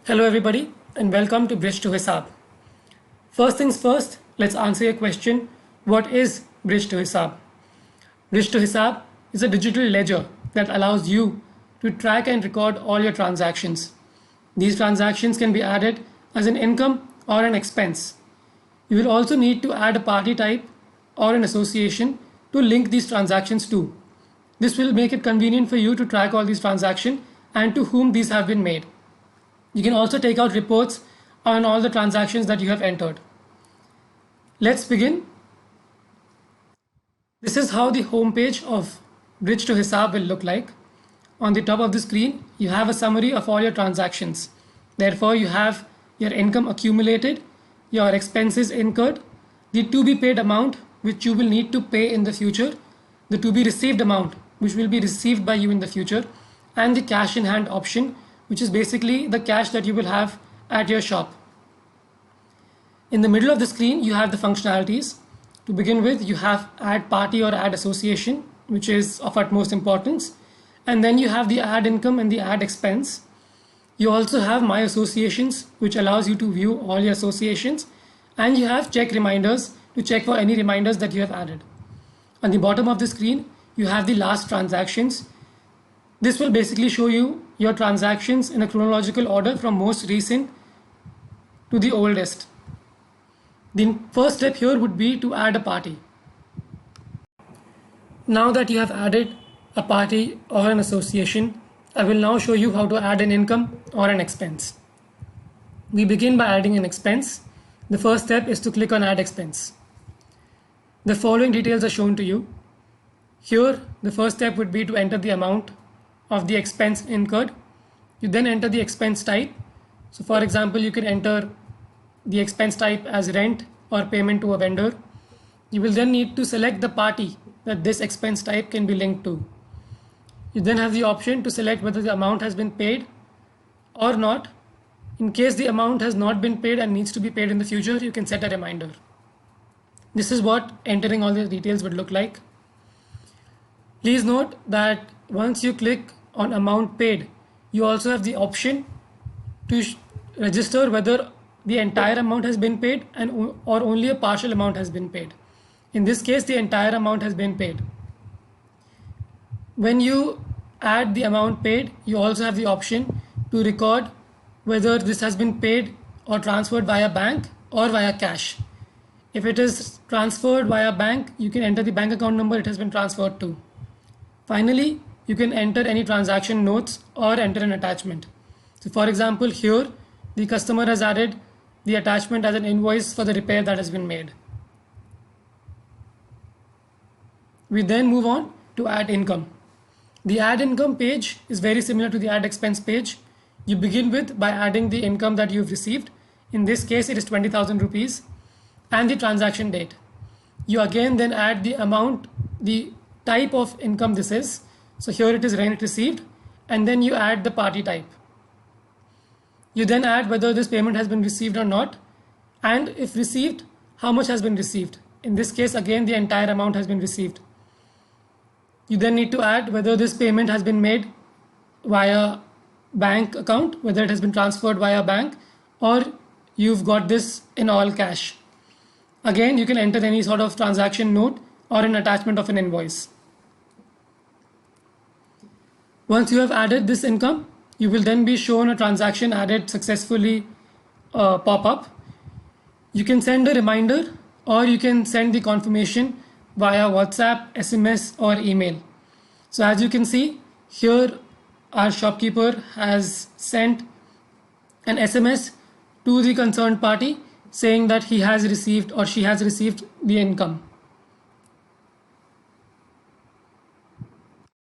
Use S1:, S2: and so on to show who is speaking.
S1: Hello everybody and welcome to Bridge to Hisab. First things first, let's answer your question. What is Bridge to Hisab? Bridge to Hisab is a digital ledger that allows you to track and record all your transactions. These transactions can be added as an income or an expense. You will also need to add a party type or an association to link these transactions to. This will make it convenient for you to track all these transactions and to whom these have been made. You can also take out reports on all the transactions that you have entered. Let's begin. This is how the home page of Bridge to Hisab will look like. On the top of the screen, you have a summary of all your transactions. Therefore, you have your income accumulated, your expenses incurred, the to be paid amount which you will need to pay in the future, the to be received amount which will be received by you in the future, and the cash in hand option, which is basically the cash that you will have at your shop. In the middle of the screen, you have the functionalities. To begin with, you have add party or add association, which is of utmost importance. And then you have the add income and the add expense. You also have my associations, which allows you to view all your associations. And you have check reminders to check for any reminders that you have added. On the bottom of the screen, you have the last transactions. This will basically show you your transactions in a chronological order from most recent to the oldest. The first step here would be to add a party. Now that you have added a party or an association, I will now show you how to add an income or an expense. We begin by adding an expense. The first step is to click on Add Expense. The following details are shown to you. Here, the first step would be to enter the amount of the expense incurred. You then enter the expense type. So for example, you can enter the expense type as rent or payment to a vendor. You will then need to select the party that this expense type can be linked to. You then have the option to select whether the amount has been paid or not. In case the amount has not been paid and needs to be paid in the future, you can set a reminder. This is what entering all the details would look like. Please note that once you click on amount paid, you also have the option to register whether the entire amount has been paid or only a partial amount has been paid. In this case, the entire amount has been paid. When you add the amount paid, you also have the option to record whether this has been paid or transferred via bank or via cash. If it is transferred via bank, you can enter the bank account number it has been transferred to. Finally, you can enter any transaction notes or enter an attachment. So for example, here the customer has added the attachment as an invoice for the repair that has been made. We then move on to add income. The add income page is very similar to the add expense page. You begin with by adding the income that you've received. In this case, it is 20,000 rupees and the transaction date. You again then add the amount, the type of income this is. So here it is rent received, and then you add the party type. You then add whether this payment has been received or not, and if received, how much has been received. In this case, again, the entire amount has been received. You then need to add whether this payment has been made via bank account, whether it has been transferred via bank, or you've got this in all cash. Again, you can enter any sort of transaction note or an attachment of an invoice. Once you have added this income, you will then be shown a transaction added successfully pop up. You can send a reminder or you can send the confirmation via WhatsApp, SMS or email. So as you can see, here our shopkeeper has sent an SMS to the concerned party saying that he has received or she has received the income.